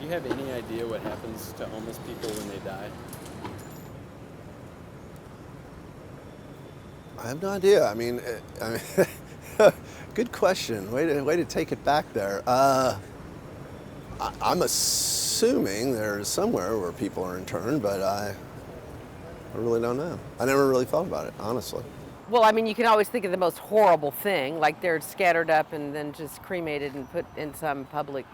you have any idea what happens to homeless people when they die? I have no idea. I mean, good question. Way to take it back there. I'm assuming there's somewhere where people are interned, but I really don't know. I never really thought about it, honestly. Well, I mean, you can always think of the most horrible thing, like they're scattered up and then just cremated and put in some public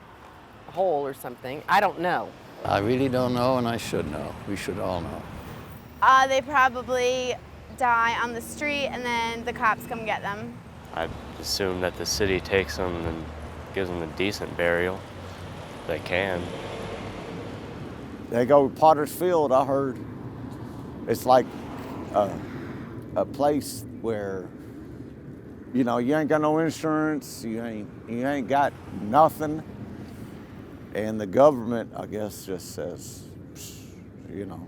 hole or something. I don't know. I really don't know, and I should know. We should all know. They probably die on the street, and then the cops come get them. I assume that the city takes them and gives them a decent burial. If they can. They go to Potter's Field, I heard. It's like a place where, you know, you ain't got no insurance, you ain't got nothing, and the government, I guess, just says, you know.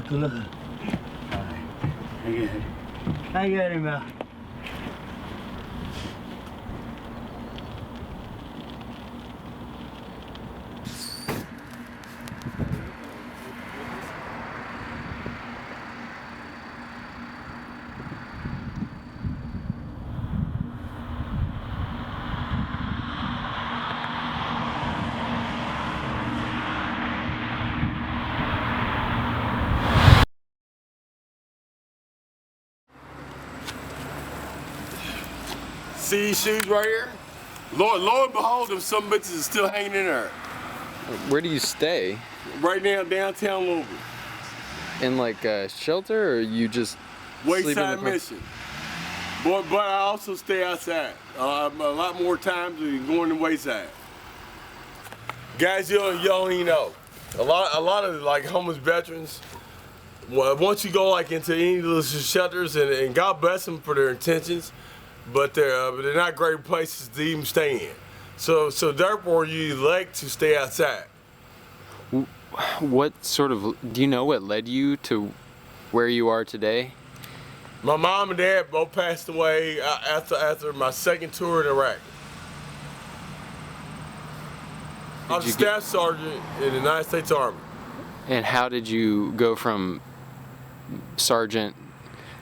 Gelukkig. Hij gaat niet meer. See these shoes right here? Lo and behold, them some bitches are still hanging in there. Where do you stay? Right now, downtown Louisville. In like a shelter, or you just sleep in Wayside the Mission. But I also stay outside. A lot more times than going to Wayside. Guys, you don't even know. A lot of like homeless veterans, once you go like into any of those shelters, and God bless them for their intentions, but they're not great places to even stay in. So therefore you elect to stay outside. What sort of, do you know what led you to where you are today? My mom and dad both passed away after my second tour in Iraq. I was a staff sergeant in the United States Army. And how did you go from sergeant,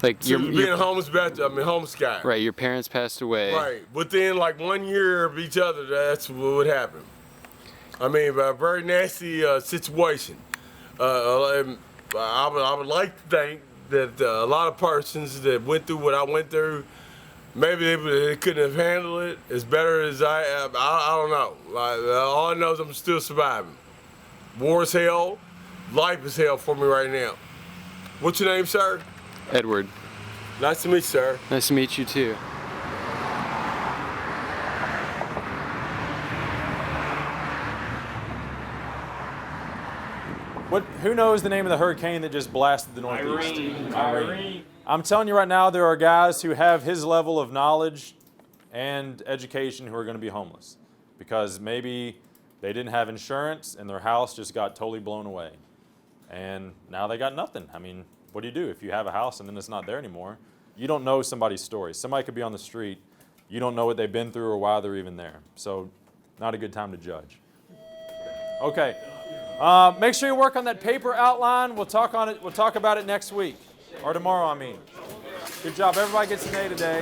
like to being a homeless veteran, homeless guy. Right, your parents passed away. Right, within like 1 year of each other, that's what would happen. I mean, a very nasty situation. I would like to think that a lot of persons that went through what I went through, maybe they couldn't have handled it as better as I don't know. Like, all I know is I'm still surviving. War is hell. Life is hell for me right now. What's your name, sir? Edward. Nice to meet you, sir. Nice to meet you too. Who knows the name of the hurricane that just blasted the Northeast? Irene. I'm telling you right now, there are guys who have his level of knowledge and education who are going to be homeless because maybe they didn't have insurance and their house just got totally blown away. And now they got nothing. I mean, what do you do if you have a house and then it's not there anymore? You don't know somebody's story. Somebody could be on the street. You don't know what they've been through or why they're even there. So not a good time to judge. Okay. Make sure you work on that paper outline. We'll talk on it. We'll talk about it next week, or tomorrow, I mean. Good job. Everybody gets an A today.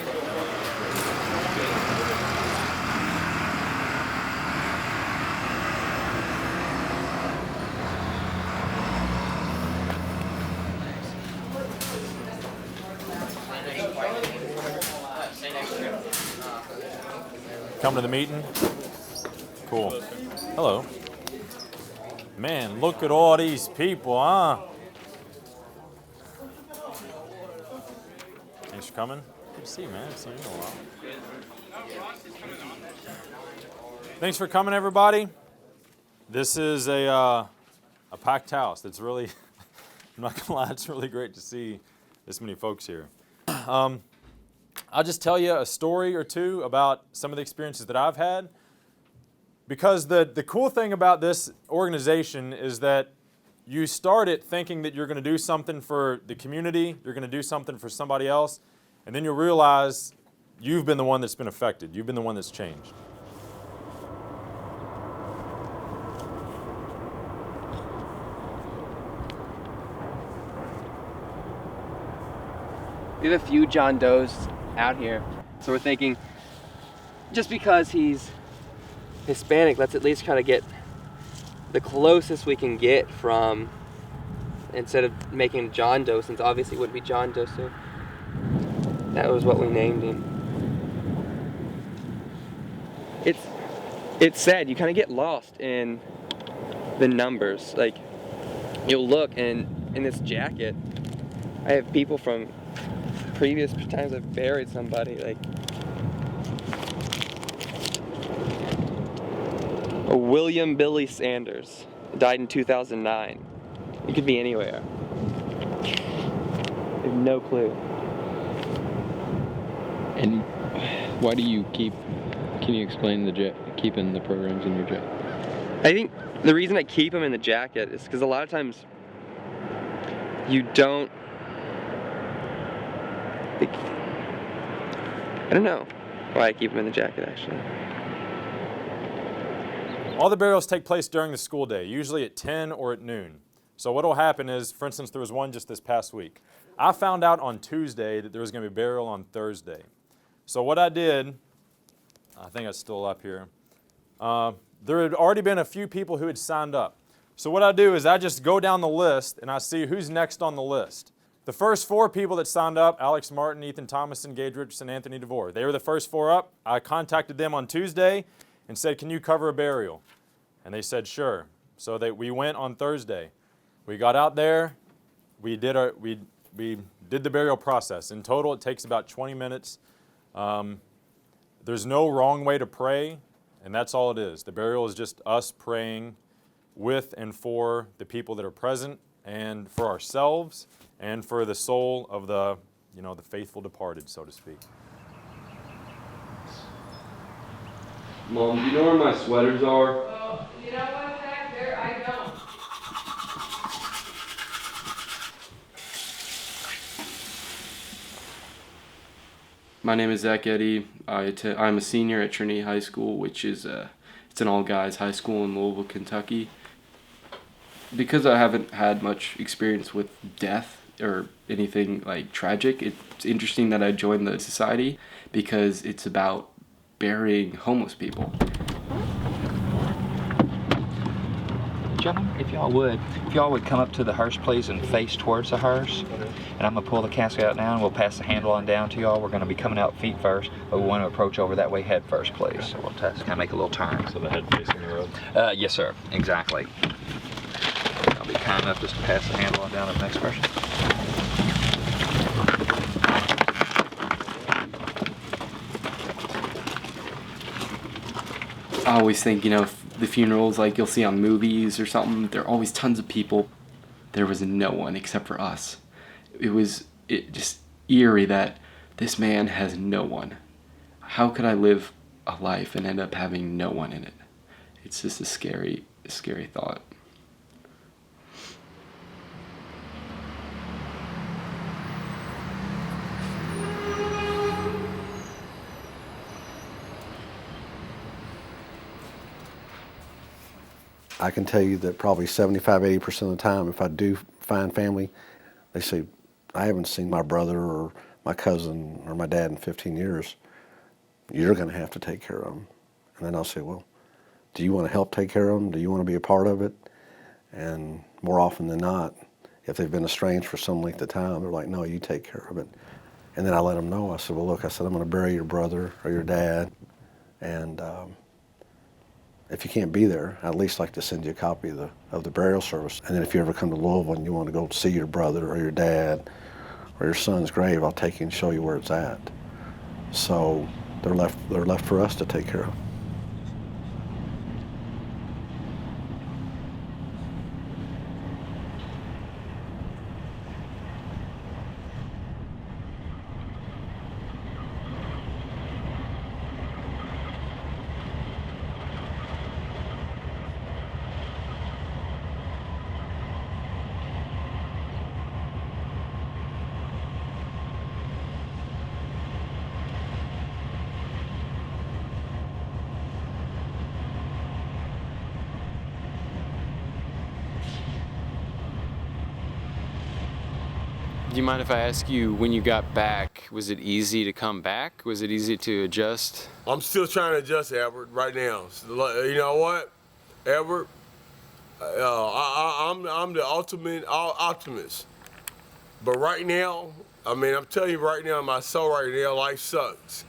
Come to the meeting? Cool. Hello. Man, look at all these people, huh? Thanks for coming. Good to see you, man. I've seen you in a while. Thanks for coming, everybody. This is a packed house. It's really, I'm not gonna lie, it's really great to see this many folks here. I'll just tell you a story or two about some of the experiences that I've had. Because the cool thing about this organization is that you start it thinking that you're going to do something for the community, you're going to do something for somebody else, and then you'll realize you've been the one that's been affected. You've been the one that's changed. We have a few John Does out here, so we're thinking just because he's Hispanic, let's at least try to get the closest we can get from, instead of making John Doe, since obviously it wouldn't be John Doe, so that was what we named him. It's sad, you kind of get lost in the numbers. Like, you'll look, and in this jacket, I have people from previous times I've buried somebody, like William Billy Sanders, died in 2009. It could be anywhere. I have no clue. And why do you can you explain keeping the programs in your jacket? I think the reason I keep them in the jacket is because a lot of times you don't, I don't know why I keep them in the jacket actually. All the burials take place during the school day, usually at 10 or at noon. So what will happen is, for instance, there was one just this past week. I found out on Tuesday that there was going to be a burial on Thursday. So what I did, I think it's still up here, there had already been a few people who had signed up. So what I do is I just go down the list and I see who's next on the list. The first 4 people that signed up, Alex Martin, Ethan Thomason, Gage Richardson, Anthony DeVore, they were the first 4 up. I contacted them on Tuesday and said, can you cover a burial? And they said, sure. So we went on Thursday. We got out there, we did the burial process. In total, it takes about 20 minutes. There's no wrong way to pray, and that's all it is. The burial is just us praying with and for the people that are present, and for ourselves, and for the soul of the faithful departed, so to speak. Mom, do you know where my sweaters are? Well, you know what's back there? I don't. My name is Zach Eddy. I'm a senior at Trinity High School, which is it's an all-guys high school in Louisville, Kentucky. Because I haven't had much experience with death or anything like tragic, it's interesting that I joined the society because it's about burying homeless people. Gentlemen, if y'all would come up to the hearse, please, and face towards the hearse. And I'm going to pull the casket out now, and we'll pass the handle on down to y'all. We're going to be coming out feet first, but we want to approach over that way head first, please. So we'll kind of make a little turn. So the head facing the road? Yes, sir. Exactly. kind enough just to pass the handle on down to the next person. I always think, the funerals like you'll see on movies or something, there are always tons of people. There was no one except for us. It just eerie that this man has no one. How could I live a life and end up having no one in it? It's just a scary thought. I can tell you that probably 75–80% of the time, if I do find family, they say, I haven't seen my brother or my cousin or my dad in 15 years. You're going to have to take care of them. And then I'll say, well, do you want to help take care of them? Do you want to be a part of it? And more often than not, if they've been estranged for some length of time, they're like, no, you take care of it. And then I let them know. I said, well, look, I'm going to bury your brother or your dad. And if you can't be there, I'd at least like to send you a copy of the burial service. And then if you ever come to Louisville and you want to go see your brother or your dad or your son's grave, I'll take you and show you where it's at. So they're left for us to take care of. Do you mind if I ask you, when you got back, was it easy to come back? Was it easy to adjust? I'm still trying to adjust, Everett, right now. You know what, Everett? I'm the ultimate optimist. But right now, I'm telling you right now, my soul right now, life sucks.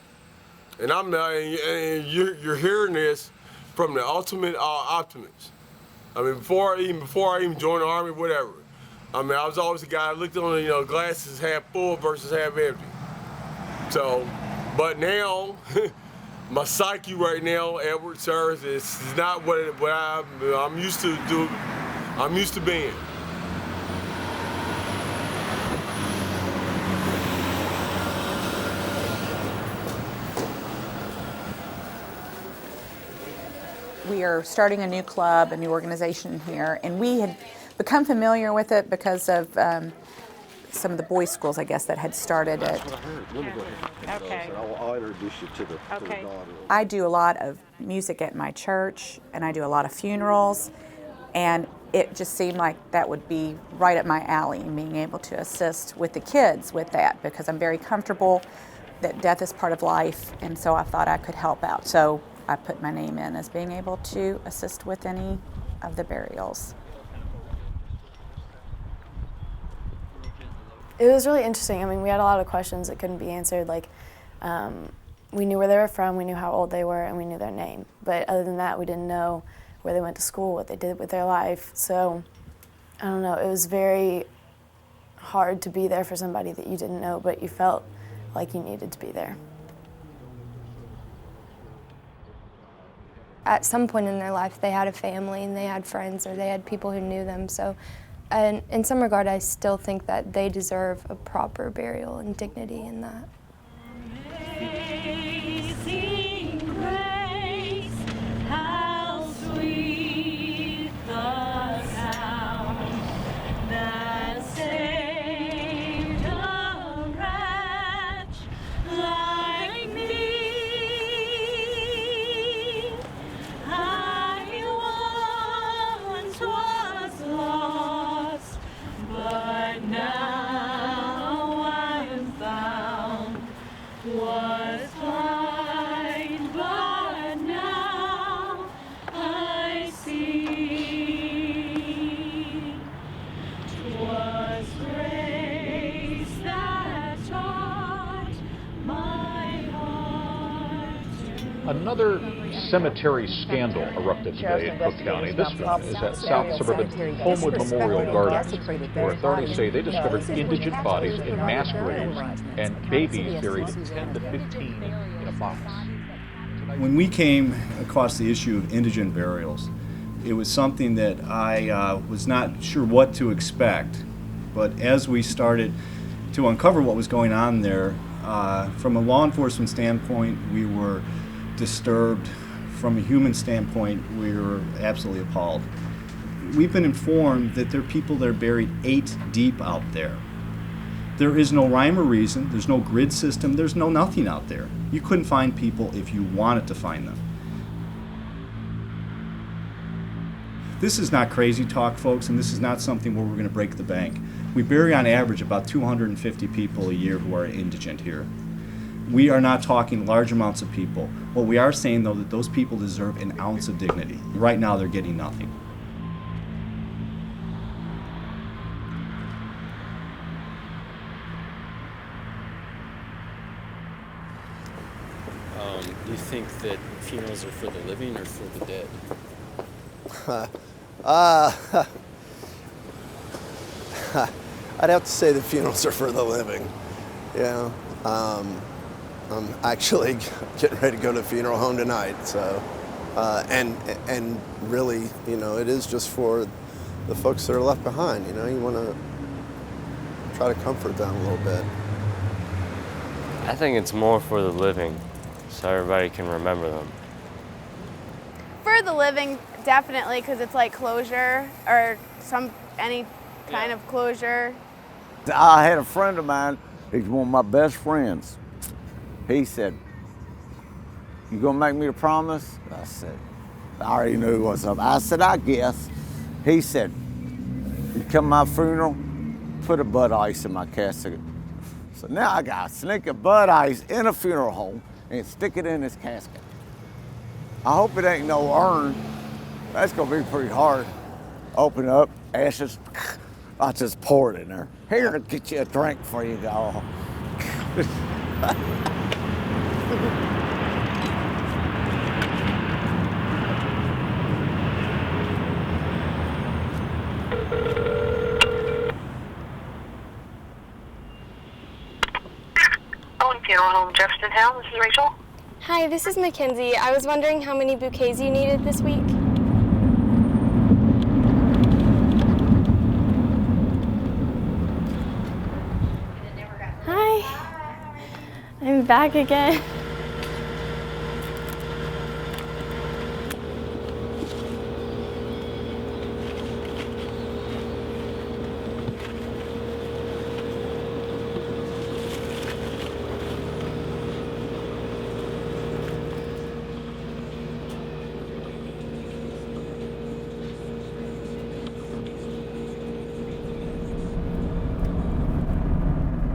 And you're hearing this from the ultimate optimist. Before I even joined the Army, whatever. I was always the guy that looked on, glasses half full versus half empty. So, but now, my psyche right now, Everett, sir, is not what I'm used to do. I'm used to being. We are starting a new club, a new organization here, and we had become familiar with it because of some of the boys' schools, I guess, that had started it. That's what I heard. Let me go ahead. Okay. So I'll introduce you to the daughter. I do a lot of music at my church, and I do a lot of funerals, and it just seemed like that would be right up my alley, and being able to assist with the kids with that, because I'm very comfortable that death is part of life, and so I thought I could help out. So I put my name in as being able to assist with any of the burials. It was really interesting. We had a lot of questions that couldn't be answered. We knew where they were from, we knew how old they were, and we knew their name. But other than that, we didn't know where they went to school, what they did with their life. So, I don't know, it was very hard to be there for somebody that you didn't know, but you felt like you needed to be there. At some point in their life, they had a family and they had friends or they had people who knew them. So, and in some regard, I still think that they deserve a proper burial and dignity in that. Amazing grace, how sweet the sound that saved a wretch like me. I once was lost, but now I am found. Another cemetery scandal erupted today in Cook County. This one is at South Suburban Homewood Memorial Gardens, where authorities say they discovered indigent bodies in mass graves and babies buried 10 to 15 in a box. When we came across the issue of indigent burials, it was something that I was not sure what to expect. But as we started to uncover what was going on there, from a law enforcement standpoint, we were disturbed. From a human standpoint, we were absolutely appalled. We've been informed that there are people that are buried 8 deep out there. There is no rhyme or reason, there's no grid system, there's no nothing out there. You couldn't find people if you wanted to find them. This is not crazy talk, folks, and this is not something where we're going to break the bank. We bury on average about 250 people a year who are indigent here. We are not talking large amounts of people. What we are saying, though, that those people deserve an ounce of dignity. Right now, they're getting nothing. Do you think that funerals are for the living or for the dead? I'd have to say the funerals are for the living. Yeah. I'm actually getting ready to go to a funeral home tonight. So, and really, you know, it is just for the folks that are left behind. You know, you want to try to comfort them a little bit. I think it's more for the living, so everybody can remember them. For the living, definitely, because it's like closure or any kind of closure. I had a friend of mine, he's one of my best friends. He said, "You gonna make me a promise?" I said, I already knew what's up. I said, "I guess." He said, "You come to my funeral, put a Bud Ice in my casket." So now I gotta sneak a Bud Ice in a funeral home and stick it in his casket. I hope it ain't no urn. That's gonna be pretty hard. Open up, ashes, I just pour it in there. Here, get you a drink before you go. Funeral Home, Jeffersontown. This is Rachel. Hi, this is Mackenzie. I was wondering how many bouquets you needed this week. Hi. I'm back again.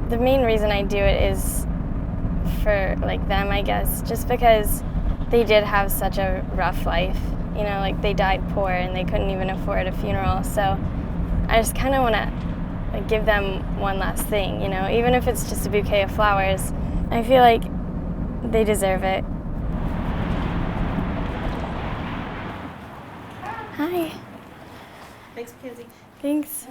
The main reason I do it is for like them, I guess, just because they did have such a rough life. You know, like they died poor and they couldn't even afford a funeral. So I just kind of want to like give them one last thing, you know, even if it's just a bouquet of flowers. I feel like they deserve it. Hi. Thanks, Mackenzie. Thanks.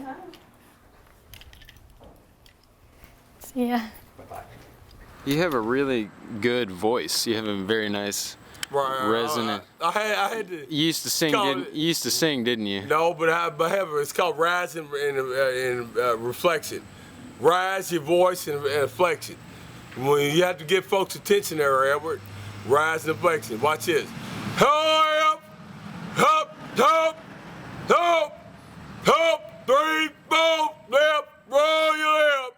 Yeah. You have a really good voice. You have a very nice, resonant. I had to. You used to sing, didn't you? No, but it's called rise and reflection. Rise your voice and inflection. When you have to get folks' attention there, Everett, rise and inflection. Watch this. Hurry up, up, up, up, up, 3, 4, left, roll your left.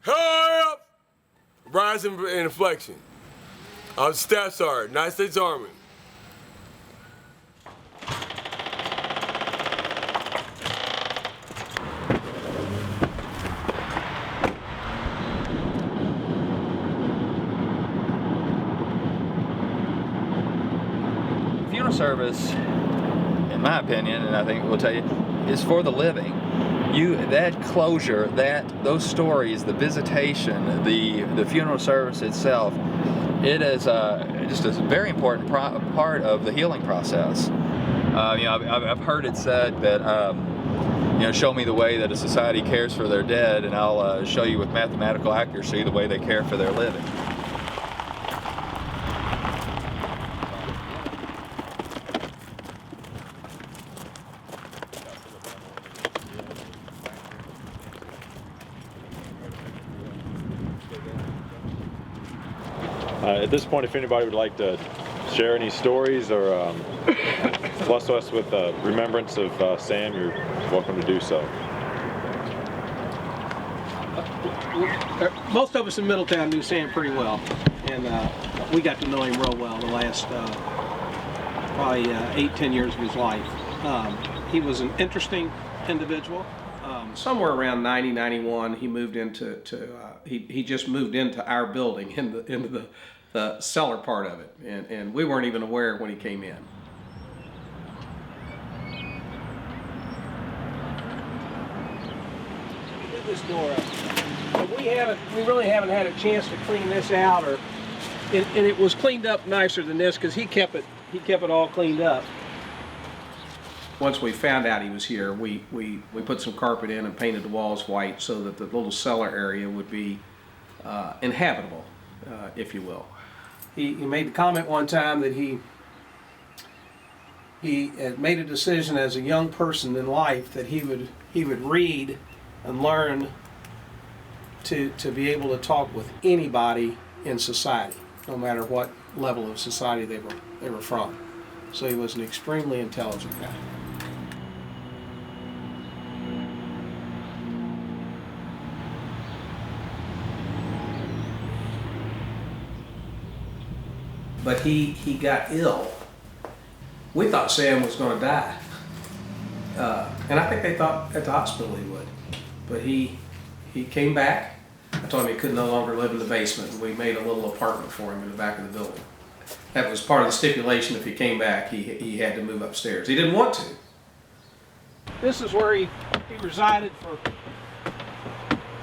Hurry up! Rise and inflection. I'm Staff Sergeant, United States Army. Funeral service, in my opinion, and I think we'll tell you, is for the living. That closure, those stories, the visitation, the funeral service itself, it is just a very important part of the healing process. I've heard it said that, show me the way that a society cares for their dead, and I'll show you with mathematical accuracy the way they care for their living. At this point, if anybody would like to share any stories or bless us with remembrance of Sam, you're welcome to do so. Most of us in Middletown knew Sam pretty well, and we got to know him real well the last probably 8-10 years of his life. He was an interesting individual. Somewhere around 90, 91, he moved into he just moved into our building, into the cellar part of it, and we weren't even aware when he came in. Get this door up. But we really haven't had a chance to clean this out, and it was cleaned up nicer than this because he kept it all cleaned up. Once we found out he was here, we put some carpet in and painted the walls white so that the little cellar area would be inhabitable, if you will. He made the comment one time that he had made a decision as a young person in life that he would read and learn to be able to talk with anybody in society, no matter what level of society they were from. So he was an extremely intelligent guy. But he got ill. We thought Sam was going to die. And I think they thought at the hospital he would. But he came back. I told him he could no longer live in the basement, and we made a little apartment for him in the back of the building. That was part of the stipulation. If he came back, he had to move upstairs. He didn't want to. This is where he resided for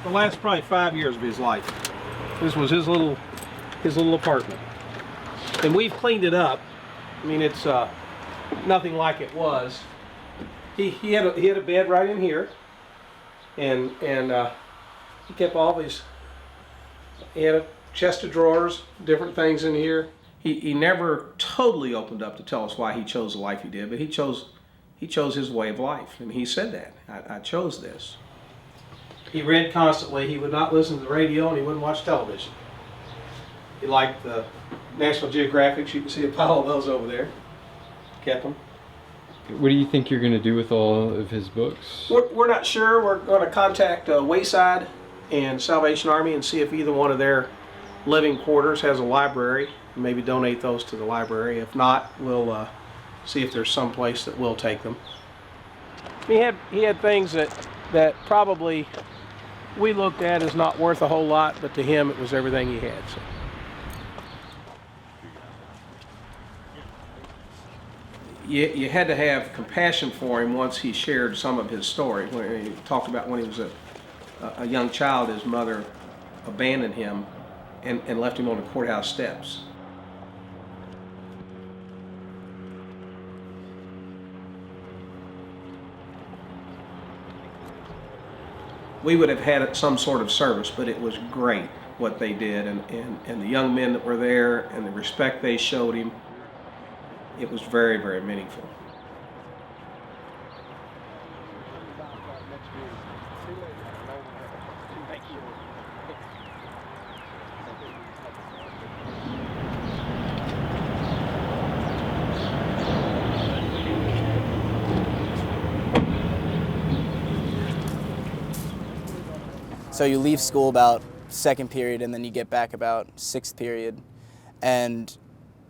the last probably 5 years of his life. This was his little apartment. And we've cleaned it up. I mean, it's nothing like it was. He had a bed right in here, and he kept all these. He had a chest of drawers, different things in here. He never totally opened up to tell us why he chose the life he did, but he chose his way of life, and he said that I chose this. He read constantly. He would not listen to the radio, and he wouldn't watch television. He liked the National Geographics. You can see a pile of those over there. Kept them. What do you think you're going to do with all of his books? We're not sure. We're going to contact Wayside and Salvation Army and see if either one of their living quarters has a library. Maybe donate those to the library. If not, we'll see if there's some place that will take them. He had things that probably we looked at as not worth a whole lot, but to him it was everything he had. So. You had to have compassion for him once he shared some of his story. When he talked about when he was a young child, his mother abandoned him and left him on the courthouse steps. We would have had some sort of service, but it was great what they did, and the young men that were there and the respect they showed him. It was very, very meaningful. So you leave school about second period, and then you get back about sixth period, and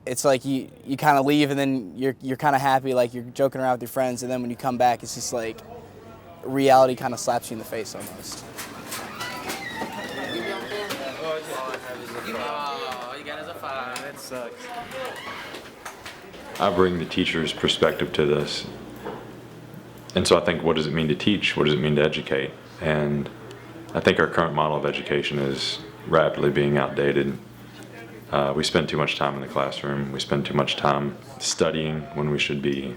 it's like you kind of leave, and then you're kind of happy, like you're joking around with your friends, and then when you come back, it's just like reality kind of slaps you in the face almost. Oh, you got us a 5. That sucks. I bring the teacher's perspective to this. And so I think, what does it mean to teach? What does it mean to educate? And I think our current model of education is rapidly being outdated. We spend too much time in the classroom. We spend too much time studying when we should be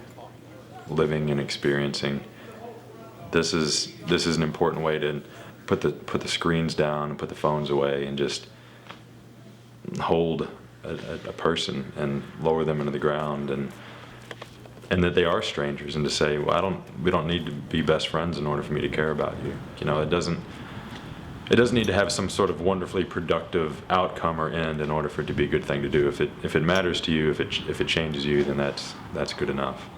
living and experiencing. This is an important way to put the screens down and put the phones away and just hold a person and lower them into the ground, and that they are strangers, and to say, well, we don't need to be best friends in order for me to care about you. You know, it doesn't need to have some sort of wonderfully productive outcome or end in order for it to be a good thing to do. If it matters to you, if it changes you, then that's good enough.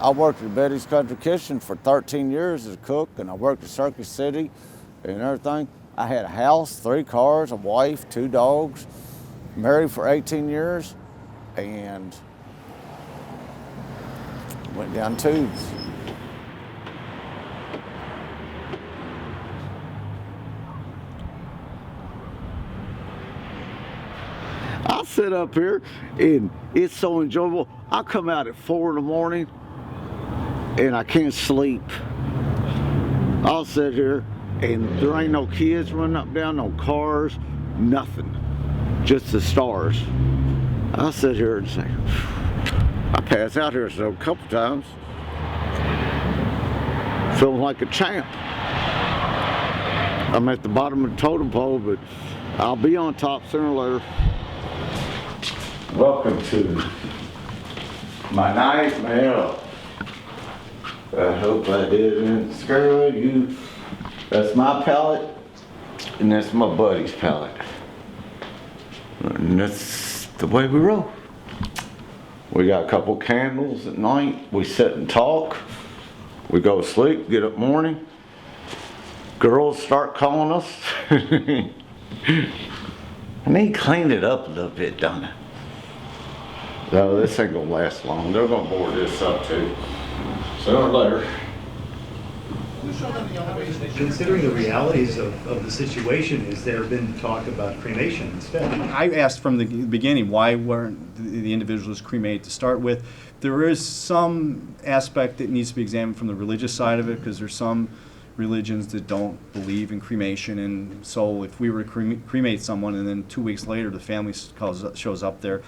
I worked at Betty's Country Kitchen for 13 years as a cook, and I worked at Circuit City and everything. I had a house, 3 cars, a wife, 2 dogs, married for 18 years, and went down tubes. I sit up here and it's so enjoyable. I come out at 4 in the morning and I can't sleep. I'll sit here and there ain't no kids running up and down, no cars, nothing. Just the stars. I'll sit here and say, I pass out here a couple times. Feeling like a champ. I'm at the bottom of the totem pole, but I'll be on top sooner or later. Welcome to my nightmare. I hope I didn't scare you. That's my pallet, and that's my buddy's pallet. And that's the way we roll. We got a couple candles at night. We sit and talk. We go to sleep, get up morning. Girls start calling us. And they cleaned it up a little bit, don't they? No, this ain't gonna last long. They're gonna board this up too. Sooner or later. Considering the realities of the situation, has there been talk about cremation instead? I asked from the beginning why weren't the individuals cremated to start with. There is some aspect that needs to be examined from the religious side of it, because there's some religions that don't believe in cremation, and so if we were to cremate someone and then 2 weeks later the family shows up there,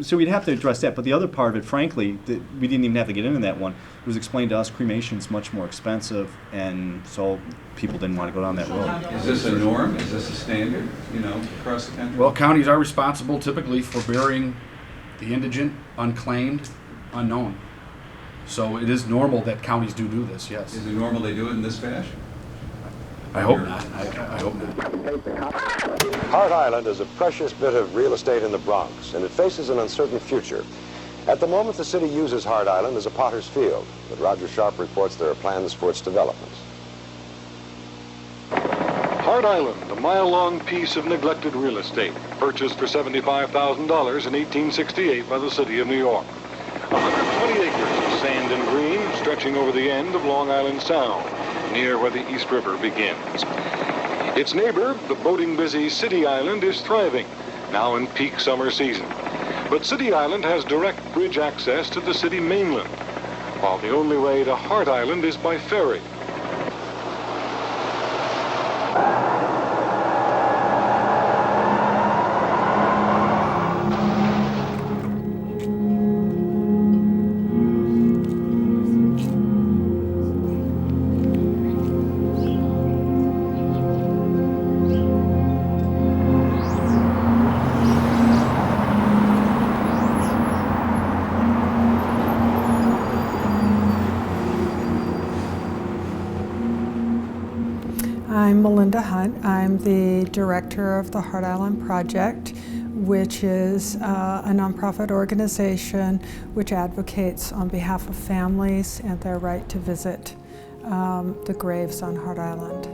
so we'd have to address that. But the other part of it, frankly, that we didn't even have to get into that one. It was explained to us cremation is much more expensive, and so people didn't want to go down that road. Is this a norm? Is this a standard, across the country? Well, counties are responsible typically for burying the indigent, unclaimed, unknown. So it is normal that counties do this, yes. Is it normal they do it in this fashion? I hope not. I hope not. Hart Island is a precious bit of real estate in the Bronx, and it faces an uncertain future. At the moment, the city uses Hart Island as a potter's field, but Roger Sharp reports there are plans for its development. Hart Island, a mile-long piece of neglected real estate, purchased for $75,000 in 1868 by the city of New York. 120 acres of sand and green stretching over the end of Long Island Sound, near where the East River begins. Its neighbor, the boating-busy City Island, is thriving, now in peak summer season. But City Island has direct bridge access to the city mainland, while the only way to Hart Island is by ferry. I'm the director of the Hart Island Project, which is a nonprofit organization which advocates on behalf of families and their right to visit the graves on Hart Island.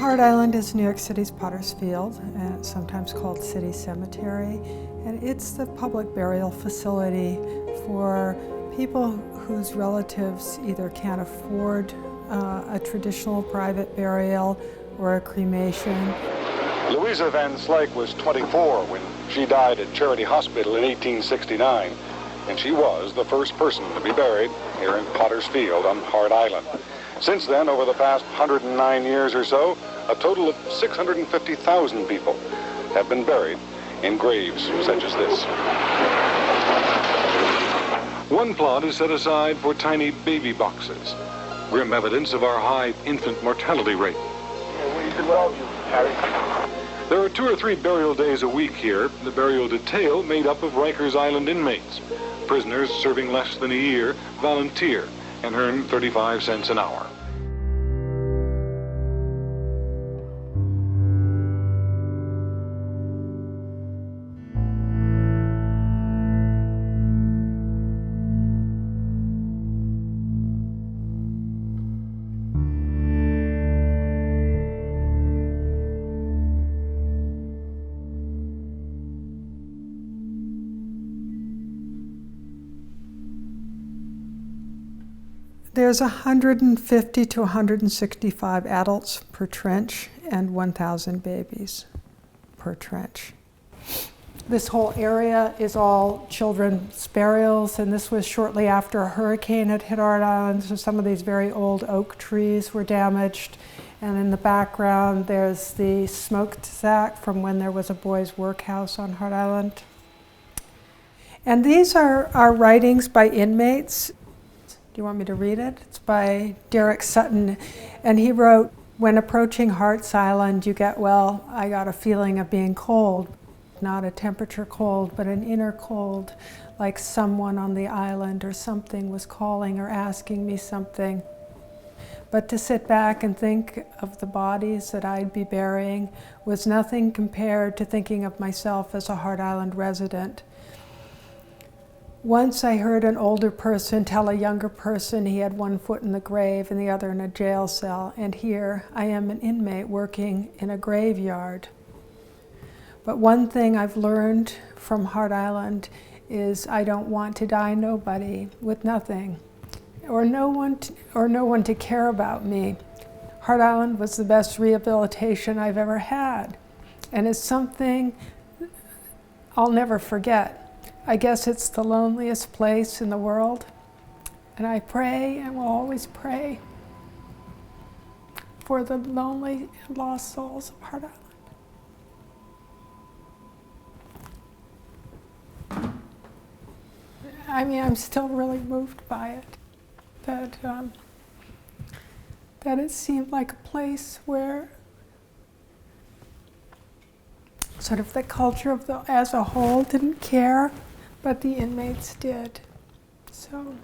Hart Island is New York City's Potter's Field, and it's sometimes called City Cemetery, and it's the public burial facility for people whose relatives either can't afford a traditional private burial or a cremation. Louisa Van Slyke was 24 when she died at Charity Hospital in 1869, and she was the first person to be buried here in Potter's Field on Hart Island. Since then, over the past 109 years or so, a total of 650,000 people have been buried in graves such as this. One plot is set aside for tiny baby boxes, grim evidence of our high infant mortality rate. There are 2 or 3 burial days a week here, the burial detail made up of Rikers Island inmates. Prisoners serving less than a year volunteer and earn 35 cents an hour. There's 150 to 165 adults per trench and 1,000 babies per trench. This whole area is all children's burials, and this was shortly after a hurricane had hit Hart Island, so some of these very old oak trees were damaged. And in the background, there's the smokestack from when there was a boys' workhouse on Hart Island. And these are writings by inmates. Do you want me to read it? It's by Derek Sutton, and he wrote, "When approaching Hart's Island, you get, well, I got a feeling of being cold, not a temperature cold, but an inner cold, like someone on the island or something was calling or asking me something. But to sit back and think of the bodies that I'd be burying was nothing compared to thinking of myself as a Hart Island resident. Once I heard an older person tell a younger person he had one foot in the grave and the other in a jail cell, and here I am an inmate working in a graveyard. But one thing I've learned from Hart Island is I don't want to die nobody with nothing, or no one to care about me. Hart Island was the best rehabilitation I've ever had, and it's something I'll never forget. I guess it's the loneliest place in the world, and I pray and will always pray for the lonely and lost souls of Hart Island." I mean, I'm still really moved by it, that it seemed like a place where sort of the culture of as a whole didn't care, but the inmates did. So.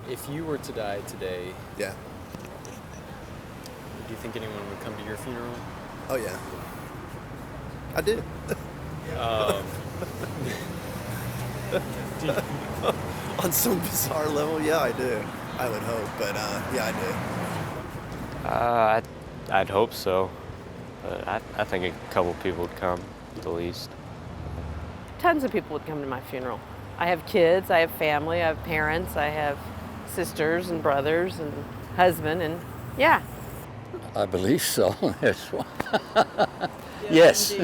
If you were to die today, yeah, do you think anyone would come to your funeral? Oh yeah, I do. On some bizarre level, yeah, I do. I would hope, but yeah, I do. I'd hope so, but I think a couple people would come at the least. Tons of people would come to my funeral. I have kids, I have family, I have parents, I have sisters and brothers and husband, and yeah. I believe so. Yes.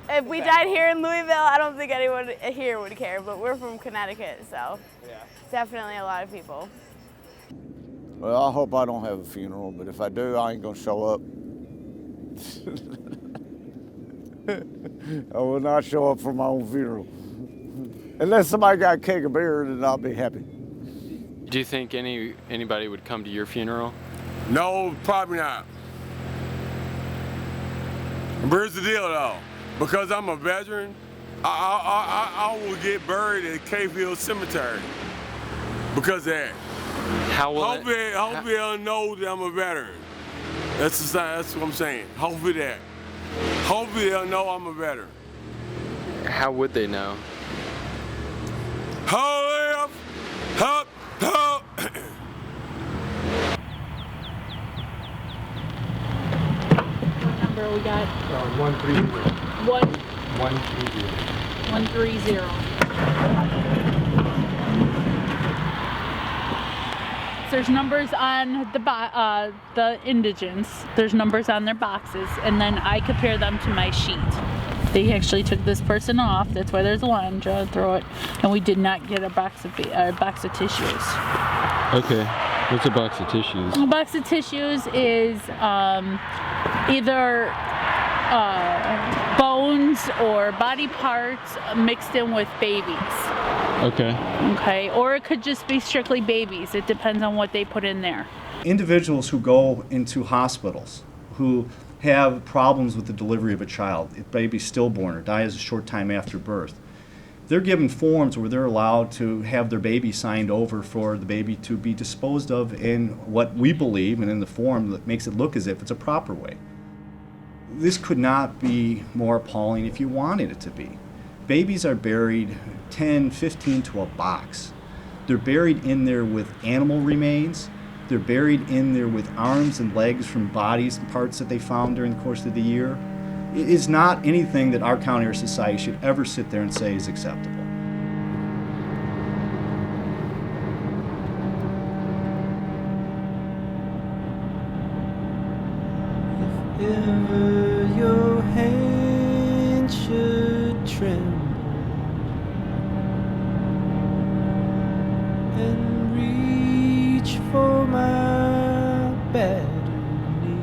If we died here in Louisville, I don't think anyone here would care, but we're from Connecticut, so definitely a lot of people. Well, I hope I don't have a funeral, but if I do, I ain't gonna show up. I will not show up for my own funeral. Unless somebody got a keg of beer, then I'll be happy. Do you think anybody would come to your funeral? No, probably not. But here's the deal, though. Because I'm a veteran, I will get buried at Cavehill Cemetery because of that. Hopefully they'll know that I'm a veteran. That's what I'm saying. Hopefully they'll know I'm a veteran. How would they know? Hop. What number we got? 130. 130. 130. So there's numbers on the indigents. There's numbers on their boxes, and then I compare them to my sheet. They actually took this person off. That's why there's a line drawn through it, and we did not get a box of tissues. Okay. What's a box of tissues? A box of tissues is either bones or body parts mixed in with babies. Okay. Okay, or it could just be strictly babies. It depends on what they put in there. Individuals who go into hospitals who have problems with the delivery of a child, if baby's stillborn or dies a short time after birth, they're given forms where they're allowed to have their baby signed over for the baby to be disposed of in what we believe, and in the form that makes it look as if it's a proper way. This could not be more appalling if you wanted it to be. Babies are buried 10, 15 to a box. They're buried in there with animal remains. They're buried in there with arms and legs from bodies and parts that they found during the course of the year. It is not anything that our county or society should ever sit there and say is acceptable. If ever your hand should tremble and reach for my battered knee,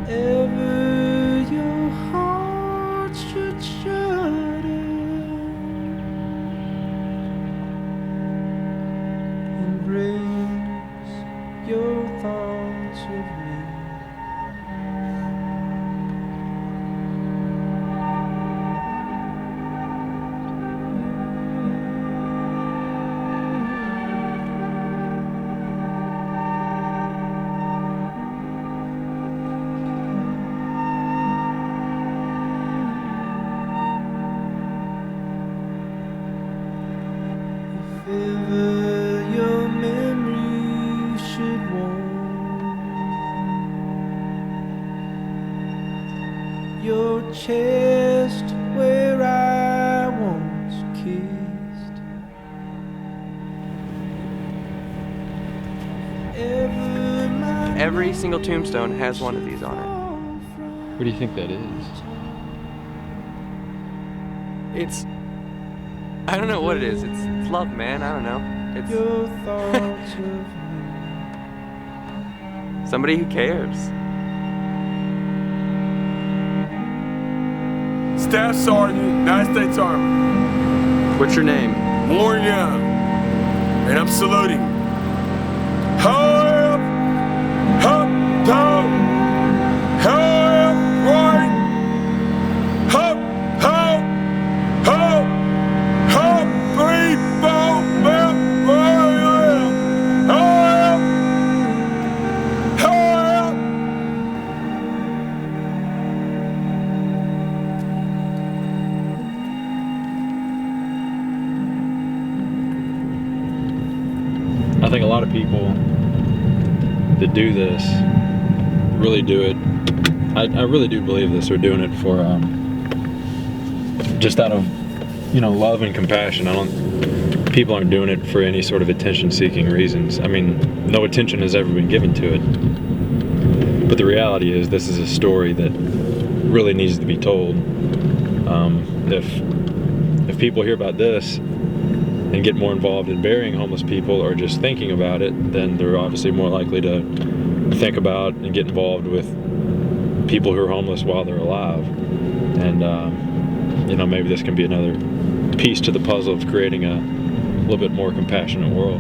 if ever your heart should shudder and brings your thoughts of me, if ever your memory should warm your chest where I once kissed, ever my Every single tombstone has one of these on it. What do you think that is? It's, I don't know what it is. It's love, man. I don't know. It's your thoughts of somebody who cares. Staff Sergeant, United States Army. What's your name? Warren Young. And I'm saluting. Help! Help! Help! Help! Right! Help! Help! Help! Help! People! Help! Help! Help! I think a lot of people that do this really do it. I really do believe this. They're doing it for just out of love and compassion. People aren't doing it for any sort of attention-seeking reasons. I mean, no attention has ever been given to it. But the reality is, this is a story that really needs to be told. If people hear about this and get more involved in burying homeless people or just thinking about it, then they're obviously more likely to think about and get involved with people who are homeless while they're alive. And maybe this can be another piece to the puzzle of creating a little bit more compassionate world.